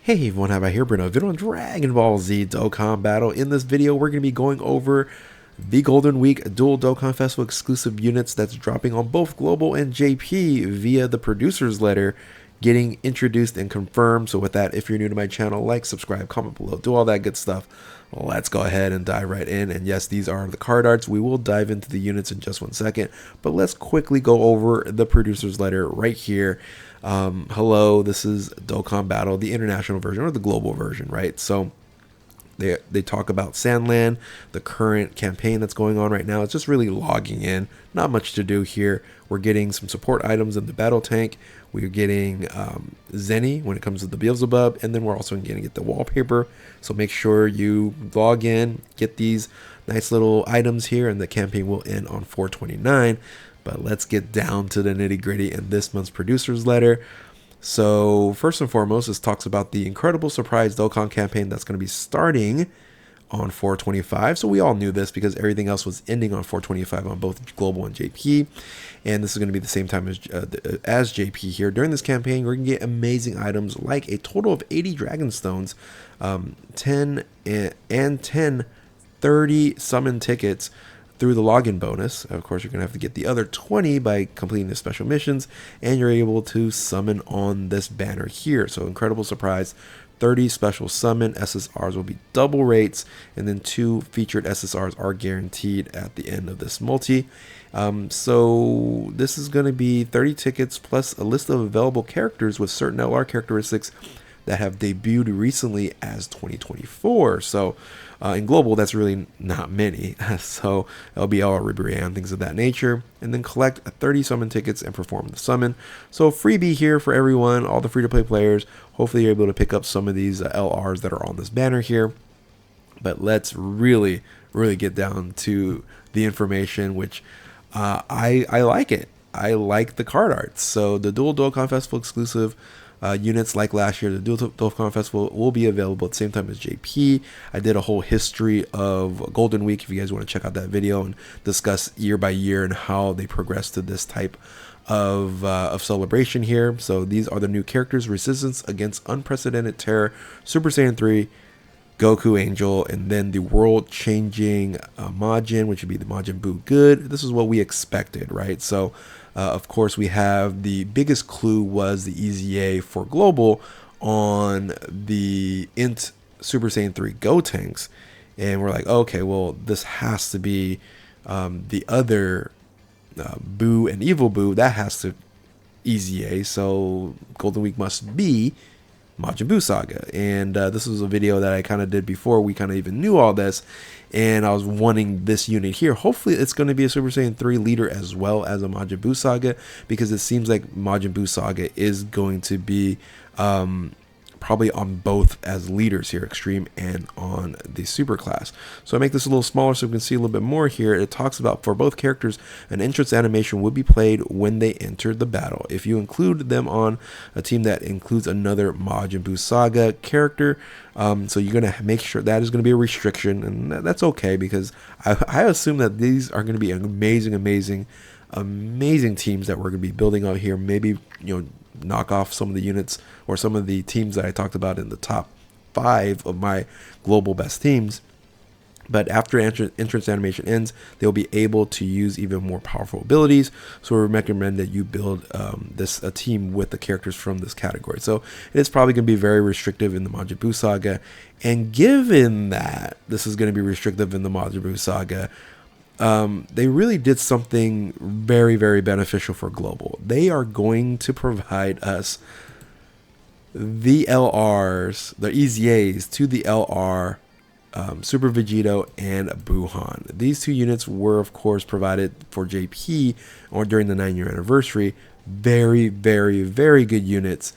Hey everyone, how about here, Bruno? Video on Dragon Ball Z Dokkan Battle. In this video, we're going to be going over the Golden Week Dual Dokkan Festival exclusive units that's dropping on both Global and JP via the producer's letter, getting introduced and confirmed. So with that, if you're new to my channel, like, subscribe, comment below, do all that good stuff. Let's go ahead and dive right in. And yes, these are the card arts. We will dive into the units in just 1 second, but let's quickly go over the producer's letter right here. Hello, this is Dokkan Battle, the international version or the global version, right? So they talk about Sandland, the current campaign that's going on right now. It's just really logging in. Not much to do here. We're getting some support items in the battle tank. We're getting Zenny when it comes to the Beelzebub, and then we're also going to get the wallpaper. So make sure you log in, get these nice little items here, and the campaign will end on 4/29. But let's get down to the nitty-gritty in this month's producer's letter. So first and foremost, this talks about the incredible surprise Dokkan campaign that's going to be starting on 4/25. So we all knew this because everything else was ending on 4/25 on both Global and JP. And this is going to be the same time as JP here. During this campaign, we're going to get amazing items like a total of 80 Dragon Stones, 10 and 10 30 summon tickets through the login bonus. Of course, you're going to have to get the other 20 by completing the special missions, and you're able to summon on this banner here. So incredible surprise, 30 special summon SSRs will be double rates, and then 2 featured SSRs are guaranteed at the end of this multi. So this is going to be 30 tickets plus a list of available characters with certain LR characteristics that have debuted recently as 2024. So in Global, that's really not many. So it'll be all Ribrianne, things of that nature. And then collect 30 summon tickets and perform the summon. So freebie here for everyone, all the free-to-play players. Hopefully you're able to pick up some of these LRs that are on this banner here. But let's really get down to the information, which I like it. I like the card art. So the Dual Dokkan Festival exclusive units like last year, the Dual Dokkan Festival will be available at the same time as JP. I did a whole history of Golden Week if you guys want to check out that video and discuss year by year and how they progress to this type of celebration here. So these are the new characters: Resistance Against Unprecedented Terror, Super Saiyan 3, Goku Angel, and then the world-changing Majin, which would be the Majin Buu Good. This is what we expected, right? So of course, we have the biggest clue was the EZA for Global on the Int Super Saiyan 3 Go tanks. And we're like, okay, well, this has to be the other Buu and Evil Buu. That has to EZA. So Golden Week must be Majin Buu Saga. And this was a video that I kind of did before we kind of even knew all this, and I was wanting this unit here. Hopefully it's going to be a Super Saiyan 3 leader as well as a Majin Buu Saga, because it seems like Majin Buu Saga is going to be probably on both as leaders here, Extreme and on the Super class. So I make this a little smaller so we can see a little bit more here. It talks about for both characters, an entrance animation would be played when they enter the battle. If you include them on a team that includes another Majin Buu Saga character, so you're going to make sure that is going to be a restriction, and that's okay, because I assume that these are going to be amazing teams that we're going to be building out here. Maybe, you know, knock off some of the units or some of the teams that I talked about in the top 5 of my global best teams. But after entrance animation ends, they'll be able to use even more powerful abilities. So we recommend that you build a team with the characters from this category. So it's probably going to be very restrictive in the Majin Buu Saga. And given that this is going to be restrictive in the Majin Buu Saga, they really did something very beneficial for Global. They are going to provide us the LRs, the EZAs to the LR, Super Vegito and Buuhan. These 2 units were of course provided for JP or during the 9-year anniversary. Very good units.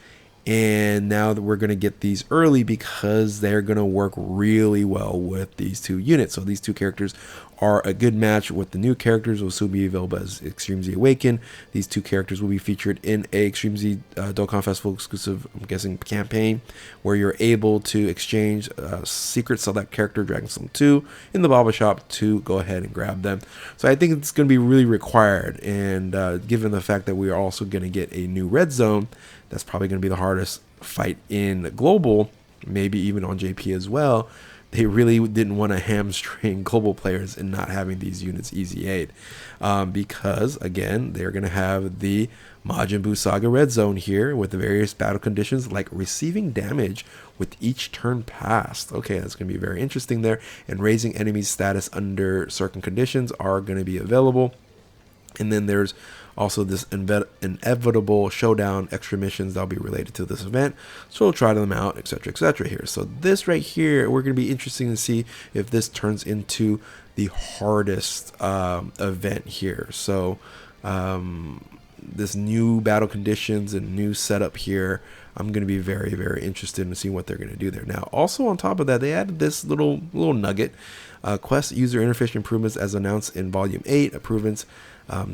And now that we're going to get these early because they're going to work really well with these 2 units. So these 2 characters are a good match with the new characters. Will soon be available as Extreme Z Awaken. These 2 characters will be featured in a Extreme Z Dokkan Festival exclusive, I'm guessing, campaign where you're able to exchange secret select character Dragon Stone 2 in the Baba Shop to go ahead and grab them. So I think it's going to be really required, and given the fact that we are also going to get a new Red Zone, that's probably going to be the hardest fight in Global. maybe even on JP as well, they really didn't want to hamstring global players in not having these units easy aid, because again, they're going to have the Majin Buu Saga Red Zone here with the various battle conditions like receiving damage with each turn passed. Okay, that's going to be very interesting there. And raising enemies status under certain conditions are going to be available. And then there's also this inevitable showdown extra missions that'll be related to this event. So we'll try them out, etc. here. So this right here, we're going to be interesting to see if this turns into the hardest event here. So this new battle conditions and new setup here, I'm going to be very, very interested in seeing what they're going to do there. Now, also on top of that, they added this little nugget. Quest user interface improvements as announced in Volume 8. Improvements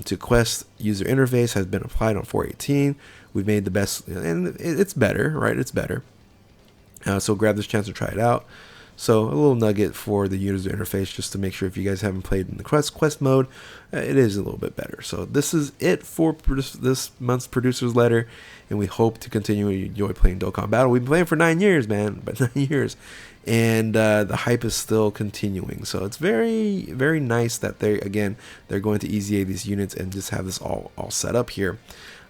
to Quest user interface has been applied on 418. We've made the best, and it's better, right? It's better. So grab this chance to try it out. So a little nugget for the user interface, just to make sure if you guys haven't played in the quest mode, it is a little bit better. So this is it for this month's producer's letter, and we hope to continue to enjoy playing Dokkan Battle. We've been playing for 9 years, man, but 9 years, and the hype is still continuing. So it's very, very nice that they're going to easy aid these units and just have this all set up here.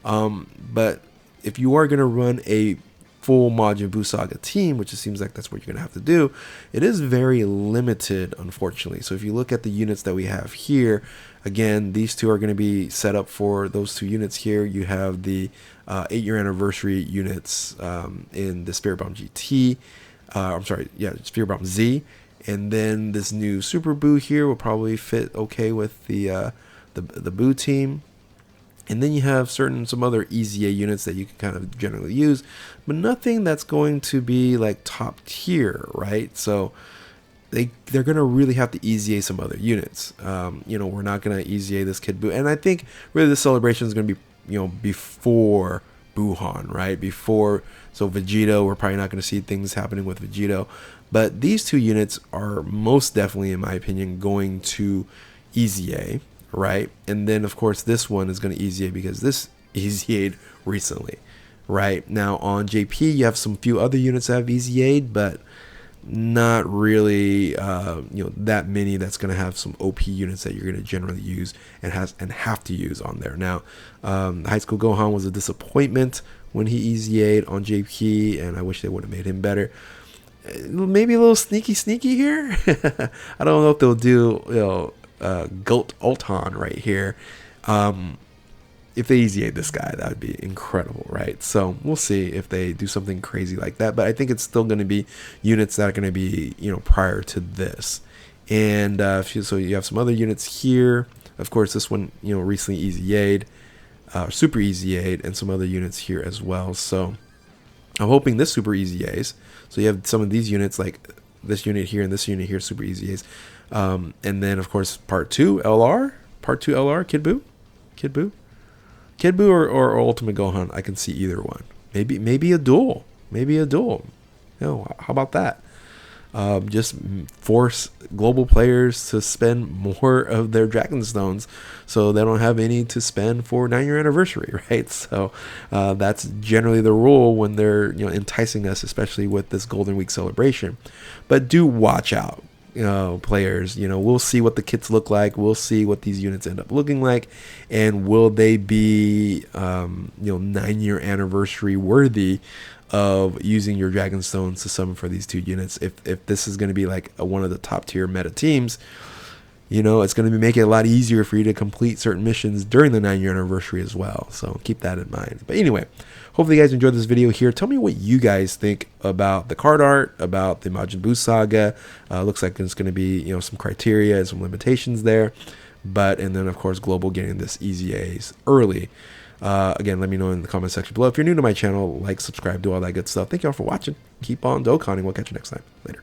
But if you are going to run a full Majin Buu Saga team, which it seems like that's what you're going to have to do, it is very limited, unfortunately. So if you look at the units that we have here, again, these two are going to be set up for those two units here. You have the 8-year anniversary units in the Spirit Bomb GT. Spirit Bomb Z, and then this new Super Buu here will probably fit okay with the Buu team. And then you have some other easy A units that you can kind of generally use, but nothing that's going to be like top tier, right? So they're going to really have to easy A some other units. We're not going to easy A this Kid Buu, and I think really the celebration is going to be before Buuhan, right? So Vegito, we're probably not going to see things happening with Vegito, but these two units are most definitely, in my opinion, going to easy A. Right, and then of course this one is going to easy A because this easy aid recently. Right now on JP, you have some few other units that have easy aid, but not really that many that's going to have some OP units that you're going to generally use and have to use on there. Now, High School Gohan was a disappointment when he easy aid on JP, and I wish they would have made him better. Maybe a little sneaky here. I don't know if they'll do Goat Ulton right here. If they easy aid this guy, that would be incredible, right? So we'll see if they do something crazy like that, but I think it's still going to be units that are going to be prior to this. And so you have some other units here. Of course, this one recently easy aid, super easy aid, and some other units here as well. So I'm hoping this super easy A's. So you have some of these units like this unit here and this unit here, super easy A's. And then of course part 2 LR, Kid Buu or Ultimate Gohan. I can see either one. Maybe a duel. How about that? Just force global players to spend more of their Dragon Stones so they don't have any to spend for 9-year anniversary, right? So that's generally the rule when they're enticing us, especially with this Golden Week celebration. But do watch out, players. We'll see what the kits look like. We'll see what these units end up looking like, and will they be 9-year anniversary worthy of using your Dragon Stones to summon for these two units. If this is going to be like one of the top tier meta teams, it's going to make it a lot easier for you to complete certain missions during the 9-year anniversary as well. So keep that in mind. But anyway, hopefully you guys enjoyed this video here. Tell me what you guys think about the card art, about the Majin Buu Saga. Looks like there's going to be some criteria and some limitations there. And then of course Global getting this easy A's early. Again, let me know in the comment section below. If you're new to my channel, like, subscribe, do all that good stuff. Thank you all for watching. Keep on Dokkaning. We'll catch you next time. Later.